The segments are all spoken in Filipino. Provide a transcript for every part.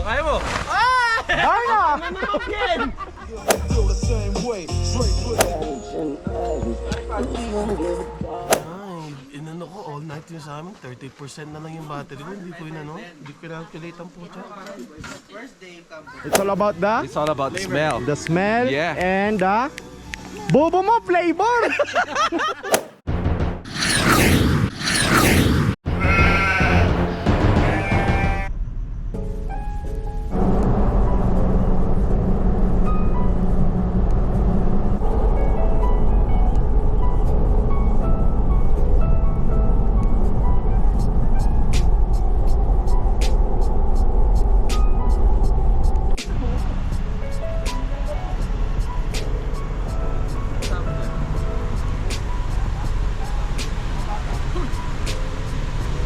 kaya mo. Darna! Inano ko, all night yun sa amin, 30% na lang yung battery ko, hindi ko inano, hindi ko calculate ang pucha. It's all about It's all about the smell. the smell Yeah. and the bobo mo flavor.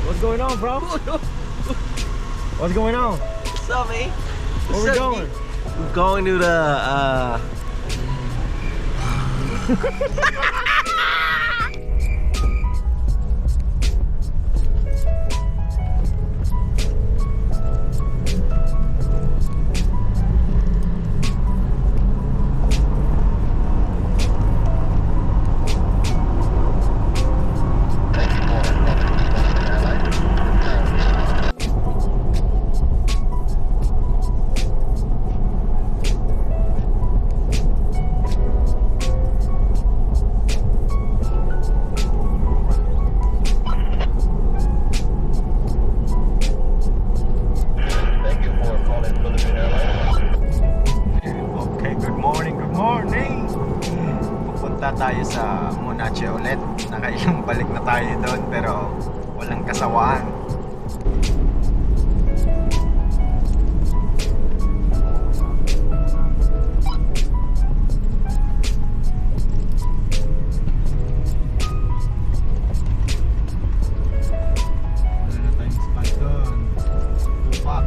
What's going on, bro? What's going on? What's up, mate? Where we going? We're going to the, Okay, good morning, good morning! Pupunta tayo sa Monache ulit. Nakailang balik na tayo doon pero walang kasawaan. Wala na tayong spot doon. Tupak.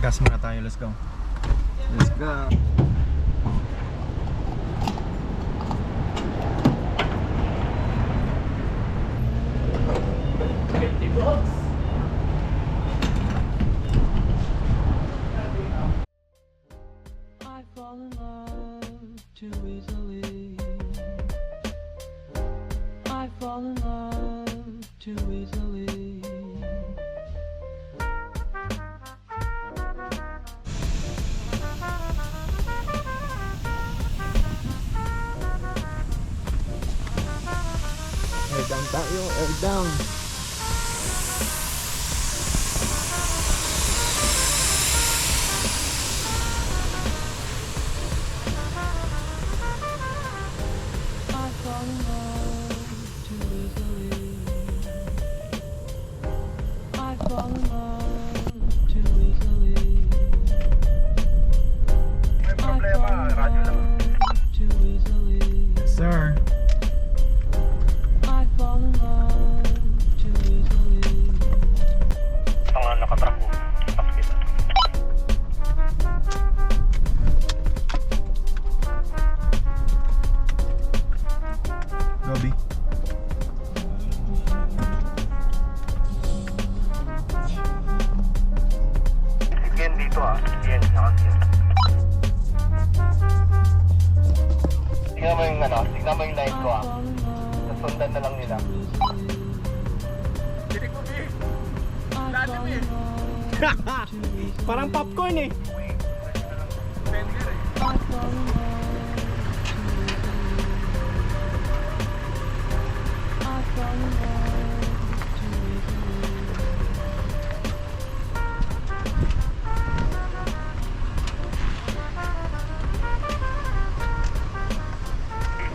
Gas muna tayo, let's go. Let's go. I fall in love too easily. I fall in love too easily. Air down tayo, air down. I fall in love too easily. I fall in love too easily. I fall in love too easily. Yes, sir. I fall in love too easily. Gobi. Yan dito yan, nakasin. Tingnan mo yung tingnan mo yung line ko Fall in love. Nasundan na lang nila. I fall in love too easily. Parang popcorn eh. I fall in love too easily. I fall in love too easily.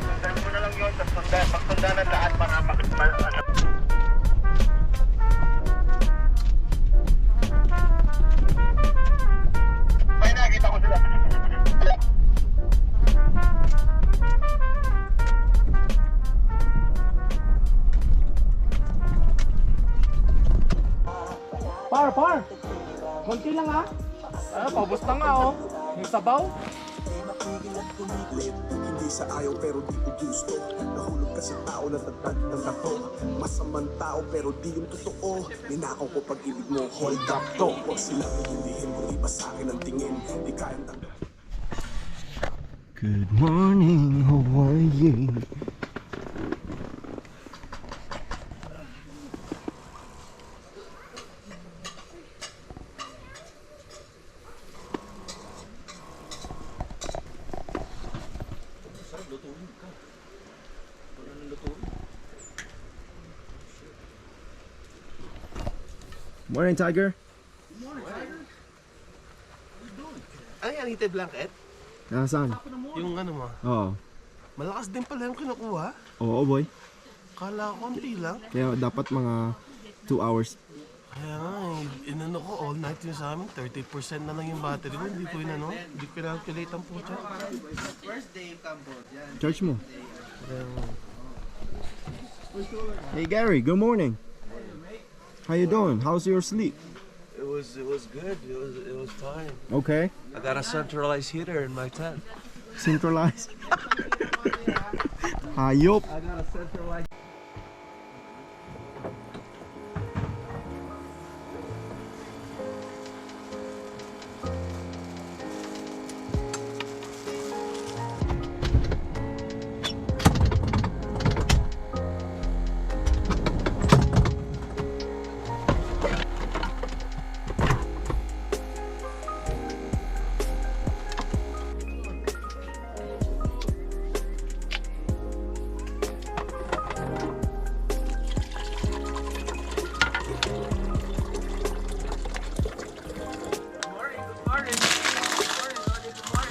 Sundan mo na lang yun, tapos pagsundan ng lahat para Ay, nakita ko sila. Konti lang ha. Paubos na nga oh. Yung sabaw. Hindi sa ayaw pero di ko gusto. Nahulog kasi tao na tatag ng tato. Masamang tao pero di yung totoo. Ninakaw ko pag-ibig mo, hold up to. Huwag silang iindihin kung iba sa akin ang tingin. Di kayang tanggap. Good morning, Hawaii. Morning, Tiger. Ano yan, hite blanket? Nasaan? Yung ano mo, Oo. malakas din pala yung kinukuha. Oo, boy. Kala ko konti lang. Kaya dapat mga 2 hours. Kaya nga inano ko all night yung sa amin, 30% na lang yung battery ko. Hindi ko inano, hindi ko calculate ang pucha. Charge mo. Hey Gary, good morning. How you doing? How's your sleep? It was good. It was fine. Okay. I got a centralized heater in my tent. Centralized. Hayop. I got a centralized.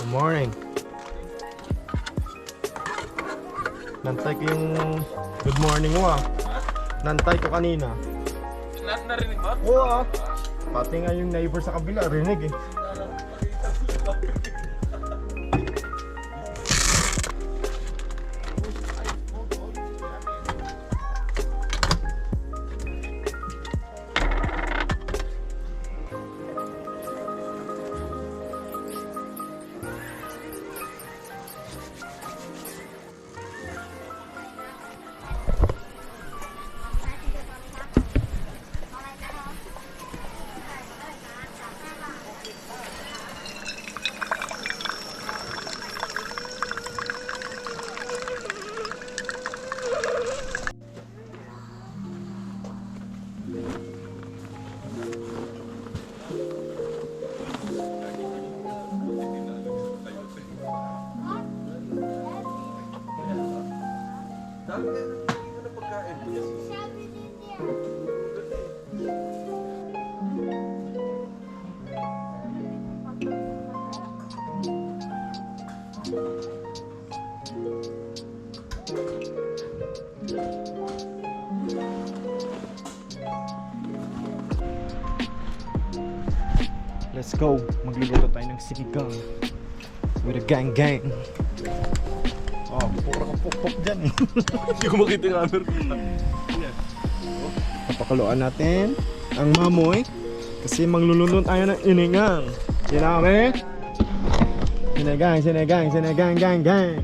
Good morning. Nantay ko yung good morning mo ah. Nantay ko kanina. Narinig mo? Oo ah. Pati nga yung neighbor sa kabila, rinig eh. Let's go. Magluluto tayo ng sinigang with a gang. Oh, puro ka pok dyan eh. Hindi ko makita yung camera. Papakuluan natin ang mamoy kasi mangluluto tayo ng inigang. Sinabi? Sinigang, gang.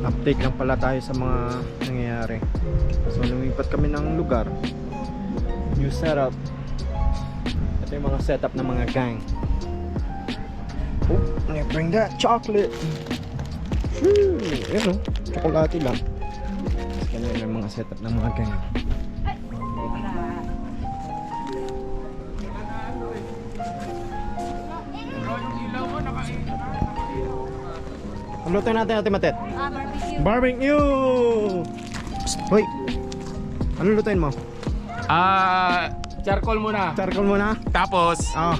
Update lang pala tayo sa mga nangyayari. So lumipat kami ng lugar. New setup. Ito yung mga setup ng mga gang. Oh, let me bring that chocolate. Yan o, chocolate lang. Ganyan yung mga setup ng mga gang. Ang luto natin, Ate Matet? Barbecue! Hoy! Ano lutuin mo? Charcoal muna. Charcoal muna? Tapos Ah,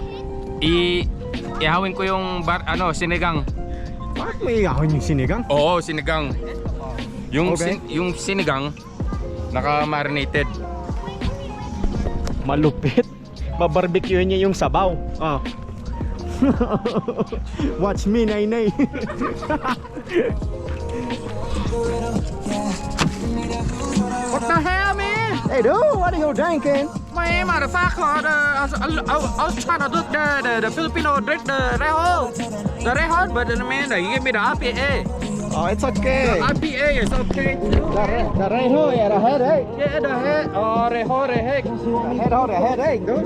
ihawin ko yung sinigang. bakit may ihawin yung sinigang? Oo, sinigang. Yung Okay. yung sinigang naka-marinated. Malupit. Babarbecue niya yung sabaw. Ah. Watch me, Nainay. What the hell, man? Hey dude, what are you drinking? Man, motherfucker, I was trying to do the Filipino drink, the red hot, but man, you give me the IPA. Oh, it's okay. IPA is okay too. The reho, yeah, the headache. Yeah, the head, oh, the headache. The headache, dude.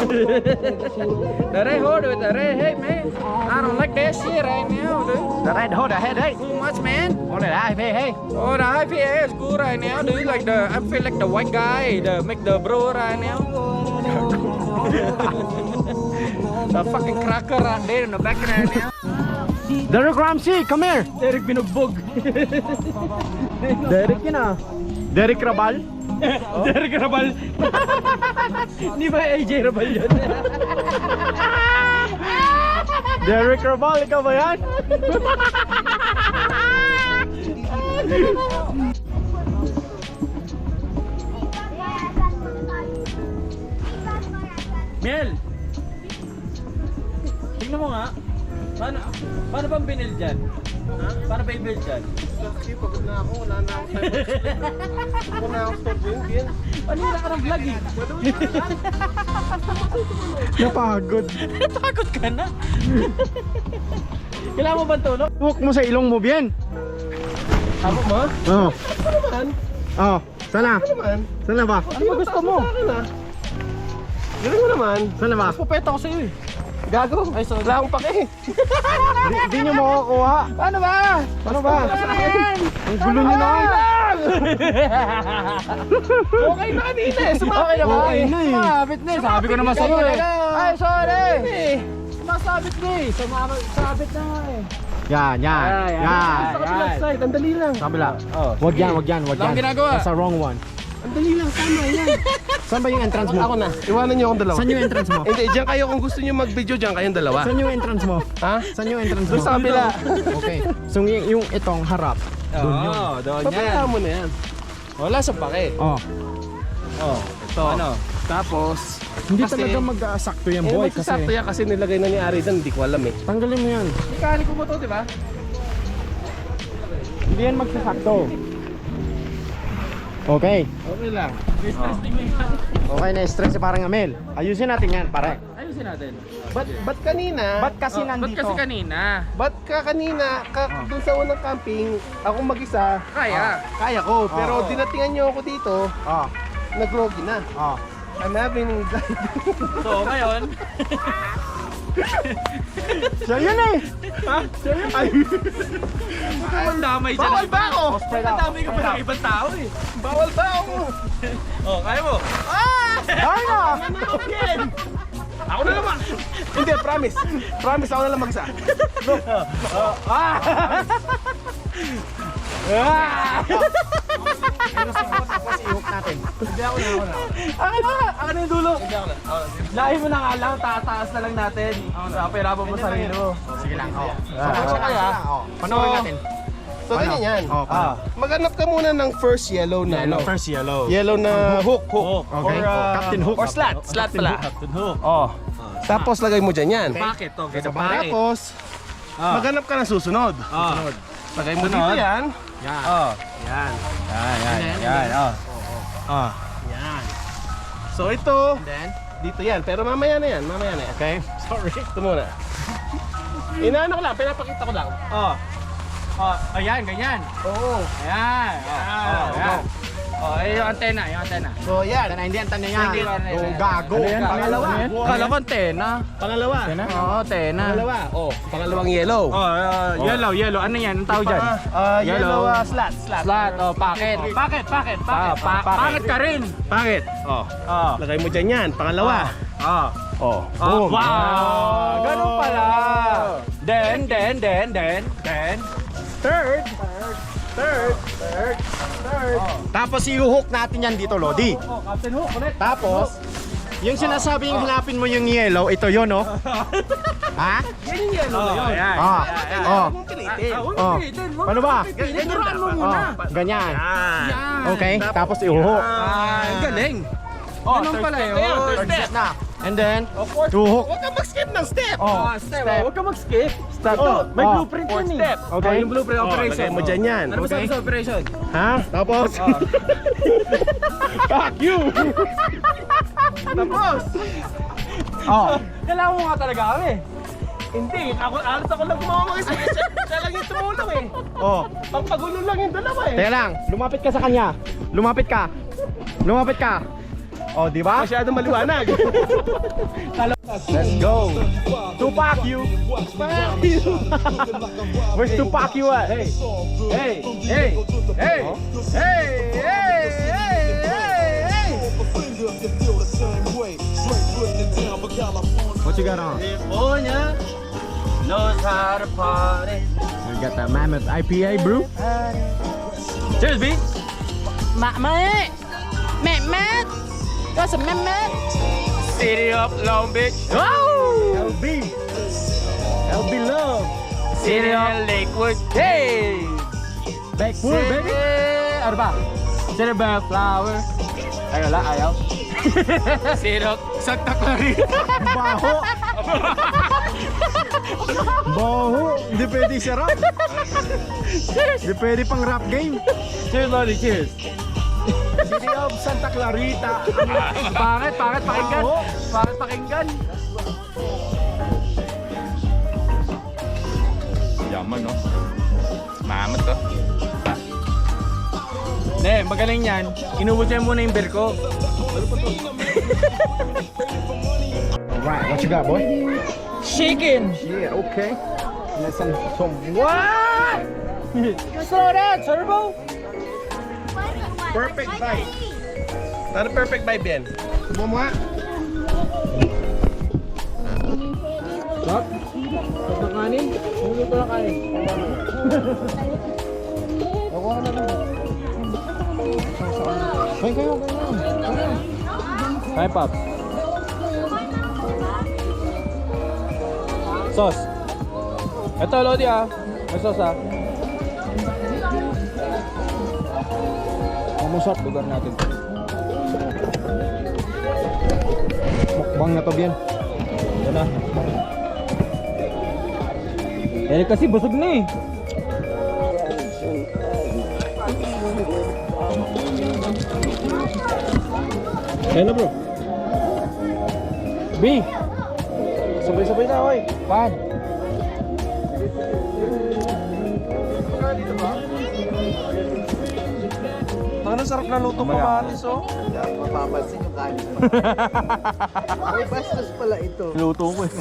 The red hot with the red head, man. I don't like that shit right now, dude. The red hot, the headache. Too much, man. Only the hey. Oh, the IPA is good right now, dude. Like I feel like the white guy, make the bro right now. The fucking cracker right there in the back right now. Derek Ramsey, come here. Derek binugbog. Derek yun ah. Derek Rabal. Derek Rabal. Hindi ba AJ Rabal yun? Derek Rabal, ikaw ba yan? Mel! Tingnan mo nga. Paano bang binil dyan? Ha? Paano ba i-build dyan? Kasi pagod na ako, wala na akong time. Ako na akong stop yun. Panira ka ng vlog eh. Napagod. Napagod ka na. Kailangan mo ba tulog? Huwag mo sa ilong mo, Bien. Ako mo? Oo. Ano naman? Oh, sana. Ano naman? Sana ba? Ano ba gusto mo? Galing mo naman. Sana ba? Pupeta ko sa'yo eh. Gago. Ay, so wala akong pake. Di nyo makukuha. Paano ba? Ano ba? Ang gulo nyo na. Okay na kanina eh. Sumabit Okay na ba? Okay na eh. Sumabit na eh. Sabi ko naman sa'yo eh. Ay, sorry. eh. Sumasabit na eh. Sumabit na nga eh. Yan. Sa kabilang side, ang dali lang. Kabila. Wag yan. Ang ginagawa. That's the wrong one. Ang dali lang, tama yan. Saan ba yung entrance mo? Ako na. Iwanan niyo akong dalawa. Saan yung entrance mo? Hindi, diyan kayo kung gusto niyo mag-video, diyan kayong dalawa. Saan yung entrance mo? Ha? Saan yung entrance mo? Doon sa kabila. Okay. So yung itong harap. Doon yun. Doon Pabayaan mo na yan. Wala sa pake. Oh. Ito. Ano? Tapos, Hindi kasi- talaga mag-sakto yan, eh, boy. magsasakto Kasi yan kasi nilagay na ni Ari doon, hindi ko alam eh. tanggalin mo yan. Ikali ko mo to, di ba? Hindi yan magsasakto. Okay. Okay lang. Okay na, stress si parang Amel. Ayusin natin yan, pare. Ayusin natin. Ba't kanina? Ba't kasi Ba't nandito? kasi kanina? Ba't ka kanina, dun sa unang camping, ako mag-isa, Kaya. kaya ko. Pero dinatingan niyo ako dito, Oh. nag-rogi na. Oh. I'm having anxiety. So, ngayon, Siya yun eh. ang damay dyan. Bawal ba ako? Ang damay ka pa ng ibang tao eh. Bawal ba ako? Oh, kaya mo. Ay na! Ako na naman. Hindi, promise. Promise, ako na lang mag-isa. Tapos i-hook natin. Ako na yung dulo. Lahi mo na nga lang, tataas na lang natin. Pahirapan mo sarili mo. Sige lang. Oh. So, kaya, Panoorin natin. so ganyan yan. Oh, paano? Maghanap ka muna ng first yellow na ano. First yellow. Yellow na hook. Okay. Captain Hook. Or slat. Slat pala. Captain Hook. Oh. Tapos lagay mo dyan yan. Bakit to? Ganda Tapos, maghanap ka ng susunod. Lagay mo dito yan. Yan. Yan. Yan. Oh. Oh. Yan. So ito, Then, dito yan. Pero mamaya na yan. Mamaya na yan. okay. Sorry. Ito muna. Inaano ko lang. Pinapakita ko lang. Ayan, ganyan. Oo. Ayan. Ayan. Oh, yung antena, So yan. Tana, hindi antena yan. Hindi antena yan. Oh, gago. Pangalawa. Kala ko antena. Pangalawa. Oo, antena. Pangalawa. Oh, pangalawang yellow. Yellow. Ano yan? Ang tawag dyan? Yellow Yellow. slat. Slat, packet. Packet. Packet ka rin. Bakit? Oh. Lagay mo dyan yan. Pangalawa. Oh. Oh, Boom. wow! Ganun pala. Then, Third. Tapos i-hook natin yan dito, Lodi. Captain Hook, ulit. Tapos, yung sinasabi yung hanapin mo yung yellow, ito yun, no? Ha? Yan yung yellow na yun. Ayan. Oh. Oh. Huwag mong pilitin. Oh. Paano ba? Tinuruan mo Oh. muna. Ganyan. Yan. Okay, tapos i-hook. Ang galing. Ganun pala yun. Third set na. And then, tuhok. Huwag kang mag-skip ng step! Oh, Step. Huwag ka mag-skip. Step. May Oh. blueprint yun eh. Step. Okay. Yung blueprint operation. Lagay mo dyan yan. Ano ba sabi sa operation? Ha? Tapos? Fuck you! Tapos? Oh. Kailangan mo nga talaga kami. Hindi, alas ako lang gumawa mag-isa. Siya lang yung tumulong eh. Oh. Pagpagulo lang yung dalawa eh. Teka lang, lumapit ka sa kanya. Lumapit ka. Lumapit ka. Oh, di ba? Masyadong maliwanag. Let's go. Tupac you. Where's Tupac you at? Hey. Hey! Hey! Hey! Oh. Hey! Hey! Hey! Hey! What you got on? California knows how to party. We got that Mammoth IPA brew. Cheers, B! Mẹ! Mẹ! Có some mẹ! City of Long Beach. Oh! LB. LB love. City of Lakewood. Hey! Backwood, baby. Ano ba? Cinnamon flower. Ay, wala, ayaw. City of Santa Clarita. Baho. Baho. Hindi pwede siya rap. Hindi pwede pang rap game. Cheers, Lodi, cheers. City of Santa Clarita. Pangit pakinggan. Baho. Pangit pakinggan. Yaman, no? Mamat to. Ne, magaling yan. Inubos niya muna yung beer ko. Alright, what you got, boy? Chicken! Yeah, okay. And then some What? Slow down, turbo! Perfect bite. Ano perfect bite yan? Subo mo nga. Stop. Stop ng kanin. Huluto ng kanin. Nakuha ka na lang. Kayo. Hi, Pops. Sauce. Ito, Lodi ah. May sauce ah. Mamusap lugar natin. mukbang na to, Bien. Yan na. Eh kasi busog na eh. Kaya na bro. B. Sabay-sabay na oy. Pan. Ano sarap na luto kamatis oh. Mapapansin yung kanin. May bastos pala ito. Luto ko eh.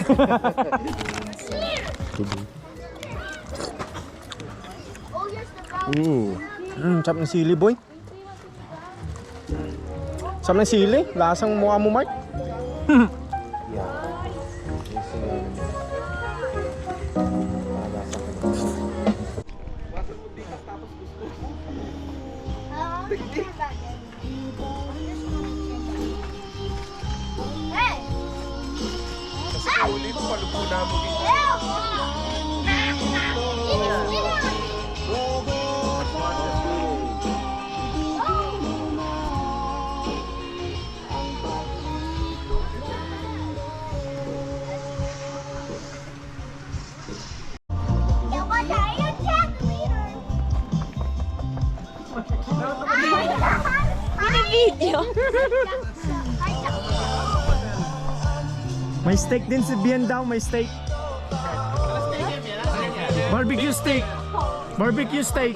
Sarap ng sili, boy. Sarap ng sili. Lasang mukha mo, Mark. Kasi kauli ko palupo na mo dito. Video. May steak din si Bien daw, may steak. Barbecue steak. Barbecue steak.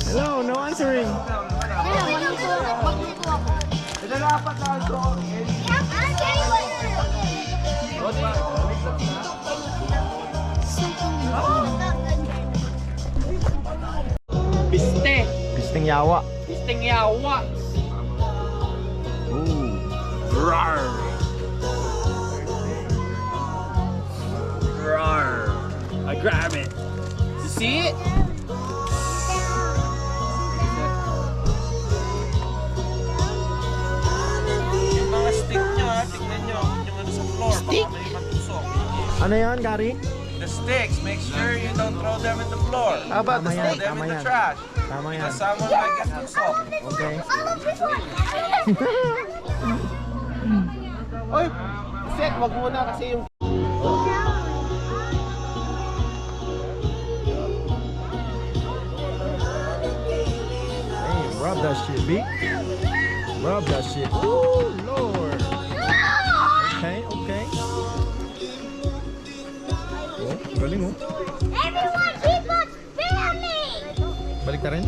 Hello, no answering. Biste. Pisting yawa. Bisting yawa. Rar. Rar. I grab it. You see it? Yung mga stick niya, tignan niyo. Yung ano sa floor, baka may matusok. Ano yan, Gary? The sticks, make sure you don't throw them in the floor. How about the Tama yan, steak? Throw them tama in the yan. trash. Tama yan. Because someone might get too soft. Okay. Oy, set, wag muna kasi yung... Hey, rub that shit, B. Rub that shit. Ooh, Lord. Okay, okay. Oh, galing oh. Everyone keep on spamming! Balik na rin.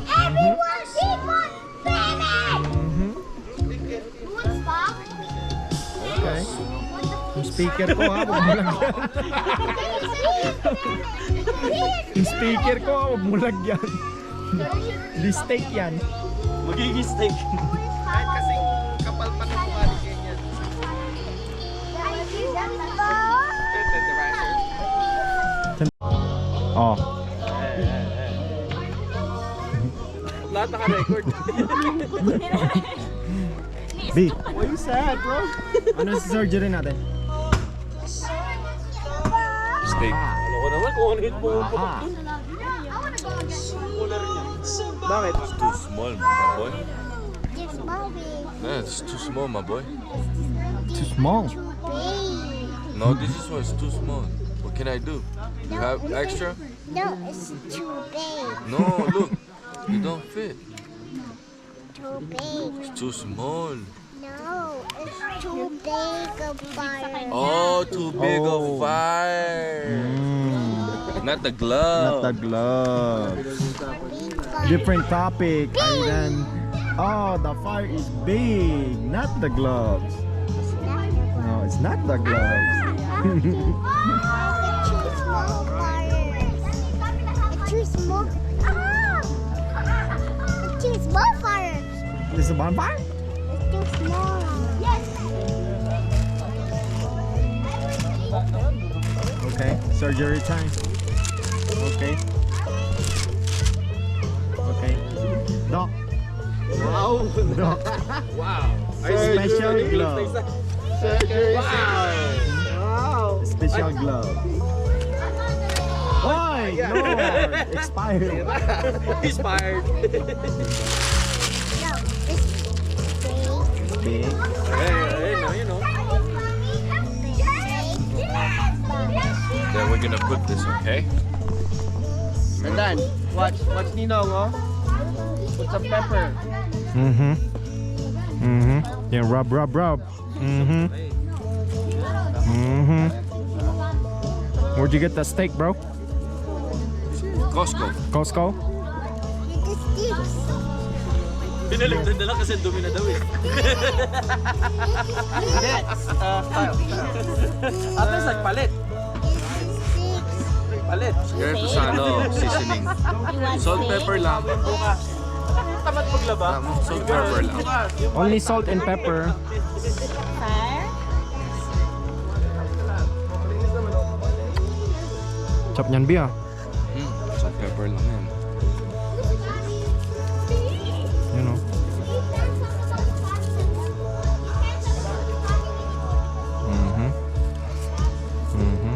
Everyone keep on spamming! Mhm. You want to stop? Okay. Yung speaker ko ha, huwag mo lagyan. Yung speaker ko ha, huwag mo lagyan. Di steak yan. Magiging steak. Kahit kasing kapal pa ng quality niyan. Oh. Lahat naka-record. B. Why you sad, bro? Ano sa surgery natin? Steak. Ano ko naman kung ano yung pumuputok Ah. dun. Bakit? It's too small, my boy. Yes, Bobby. Yeah, it's too small, my boy. Too small. Too big. No, this is what's too small. What can I do? You have extra? No, it's too big. No, look. You don't fit. Too big. It's too small. No, it's too big of fire. Oh, too big Oh. of fire. Not the glove. Not the gloves. Big fire. Different topic. Ayan. Oh, the fire is big, not the gloves. No, it's not the gloves. It's too small fires. It's too small. Ah! It's too small fires. This is a bonfire? It's too small. Yes. Okay, surgery time. Okay. Okay. Doc. Wow! Doc. Wow. Special glove. Surgery. Wow! Special glove. Oy! Lord! Expired. Inspired. No, it's big. Big. Hey, no, you know. Then we're gonna put this, okay? And then, watch Ninong, oh. Put some pepper. Mm-hmm. Mm-hmm. Yeah, rub. Mm-hmm. Mm-hmm. Where'd you get that steak, bro? Costco. Costco? The sticks. Pinaligtan na lang kasi dumi na daw eh. Ate, it's like palit. Palit. Ganito sa ano, seasoning. Salt, pepper lang. Tamad paglaba. Salt, pepper lang. Only salt and pepper. Chop niyan, Bia. Salt, pepper lang yan. You know. Mhm. Mhm.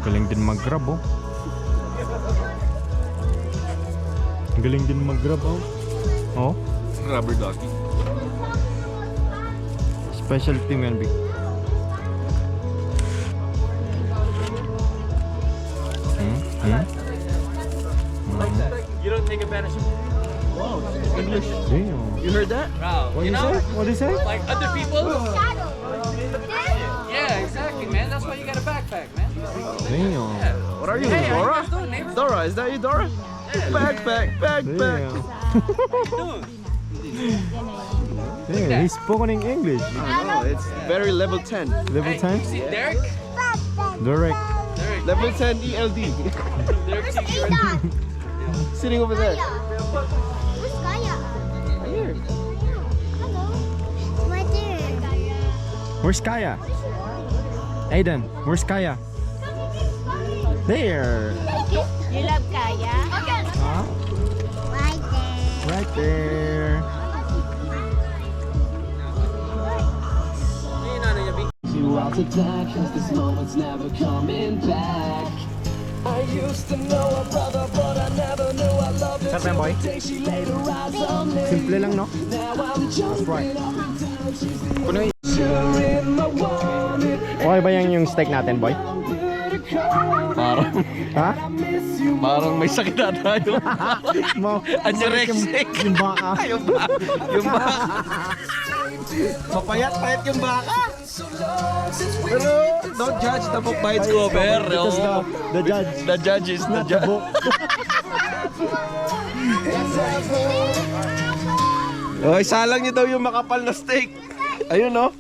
Galing din mag-grab, oh. Galing din mag-grab, oh. Oh, Rubber ducky. specialty mo yan, Big. You don't take advantage of English. Damn. You heard that? What you say? What you say? Like other people? Yeah, exactly, man. That's why you got a backpack, man. Damn. What are you, Hey, how you Dora? guys doing, neighbor? Dora, is that you, Dora? Backpack. Damn. Damn, he's spoken English. Oh, it's very level 10. Level 10? See Derek? Direct. Derek. Level 10 ELD. Derek's Aidan. Sitting over there. Where's Kaya? Here. Hello. My dear. Where's Kaya? Aiden, where's Kaya? There. You love Kaya? Huh? Right there. Right there. Hey, nanay niya, Bing. You out to die, cause this moment's never come Sarap yan, boy? Simple lang, no? That's right. Okay ba yan yung steak natin, boy? Parang, Ha? parang may sakit na tayo. Anorexic. Yung baka. Yung baka. Mapayat-payat yung baka. Pero don't judge the book by its cover. Because the judge The judge is the not the judge. book. Oh, isa lang niyo daw yung makapal na steak. Ayun, no?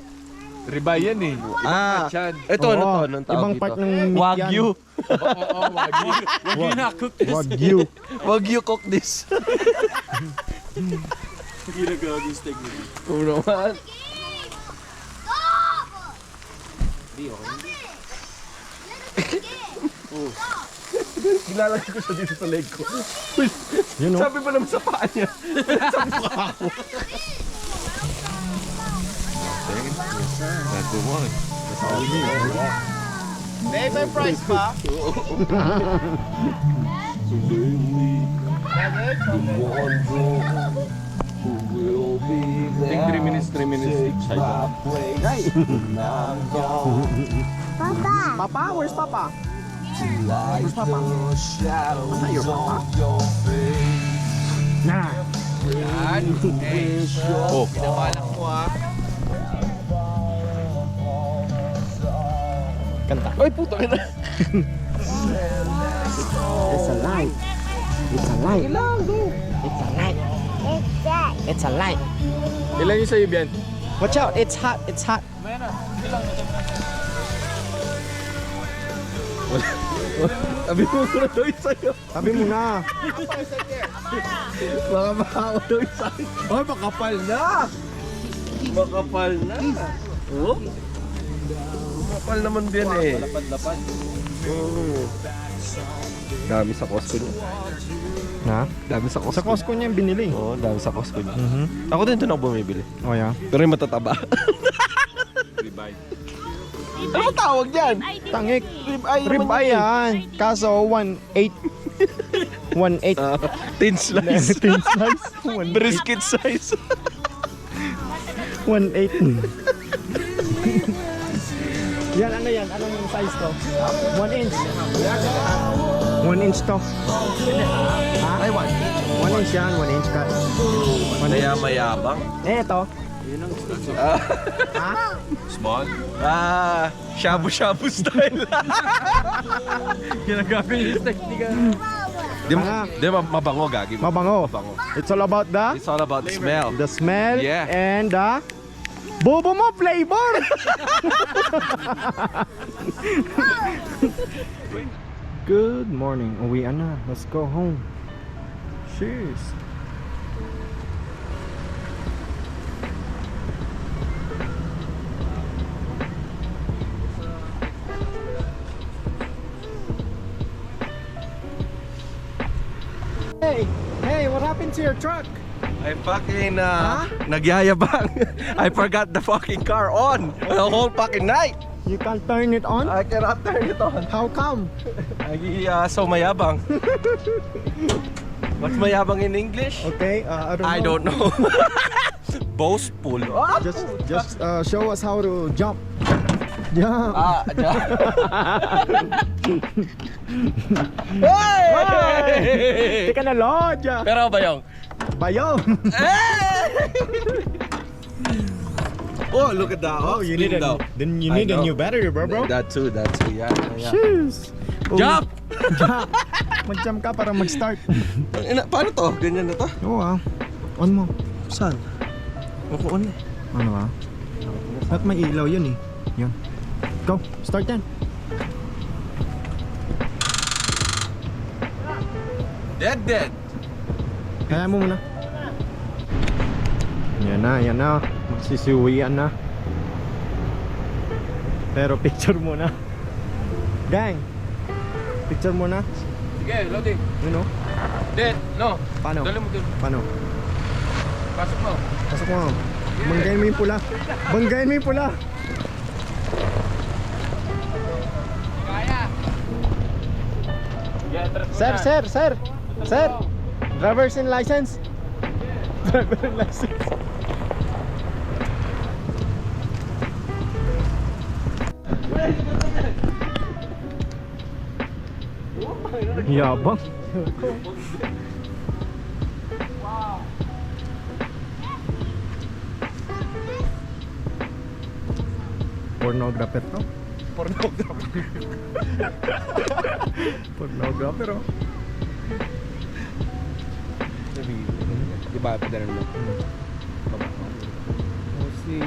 Ribeye yan eh. Ah, Yan. ito, ano to? Oo, Anong tawag ibang dito? part ng meat Wagyu. Oo, wagyu. Wagyu na cook this. Wagyu. Wagyu cook this. Ginagawa yung steak nila. Oo naman. Nilalagay ko siya dito sa leg ko. Yun, no? Sabi pa naman sa paa niya. Sa mukha ko. That's the one. May price pa? I think 3 minutes. Papa. Papa? Where's Papa? Where's Papa? What's that, your Papa? Nah. Yan. Hey. Oh. Pinabalak mo ha. Kanta. Ay, puto ka na. It's a light. It's a light. It's a light. It's that. It's a light. Ilan yung sa'yo, Bian? Watch out. It's hot. It's hot. Sabi mo ko na daw yung sa'yo. Sabi mo na. Baka makawa daw yung sa'yo. Oh, makapal na. Makapal na. Oh? Makapal naman din eh. Lapad-lapad. Oo. Dami sa Costco niya. Ha? Dami sa Costco. Sa Costco niya yung binili. Oo, dami sa Costco niya. Mhm. Ako din doon ako bumibili. Oh, yeah. Pero yung matataba. Ribeye. Ano tawag dyan? Tangik. Ribeye. Ribeye yan. Kaso 1/8. 1/8. Thin slice. Thin slice. 1/8. Brisket size. 1/8. Yan, ano yan? Anong size to? 1 inch. 1 inch to. Ha? Ay, 1 inch. 1 inch yan. 1 inch cut. 1 inch. Mayabang. Eh, ito. Ha? Small. Ah, shabu-shabu style. Ginagamit yung steak ni ka. Di mabango, Gagi. Mabango. Mabango. It's all about the It's all about the smell. smell Yeah. and the bobo mo flavor. Good morning. Uwian na. Let's go home. Cheers. Hey, what happened to your truck? I fucking, nagyayabang. I forgot the fucking car on the whole fucking night. You can't turn it on? I cannot turn it on. How come? So mayabang. What's mayabang in English? Okay, I don't know. Boastful. Just show us how to jump. Jump. Hey! Teka na, Lodja. Pero bayong. Bayong. Oh, look at that. Oh, you need a new battery, bro. That too. Yeah. Cheers. Jump! Mag-jump ka para mag-start. Paano to? Ganyan na to? Oo On mo. Saan? On eh. Ano At may ilaw yun eh. Yun. Go, start yan. Dead. Kaya mo muna. Yan na. Magsisuwian na. Pero picture muna. Gang! Picture muna. Sige, loading. Yun Dead. No. Paano? Dali mo dun. Paano? Pasok mo. Pasok mo. Banggain mo yung pula. Banggain mo yung pula. Kaya. Sir. Driver's in license. Driver in license. Yabang. Pornographer to. Pornographer oh. Di ba, padalan mo? Oh, see,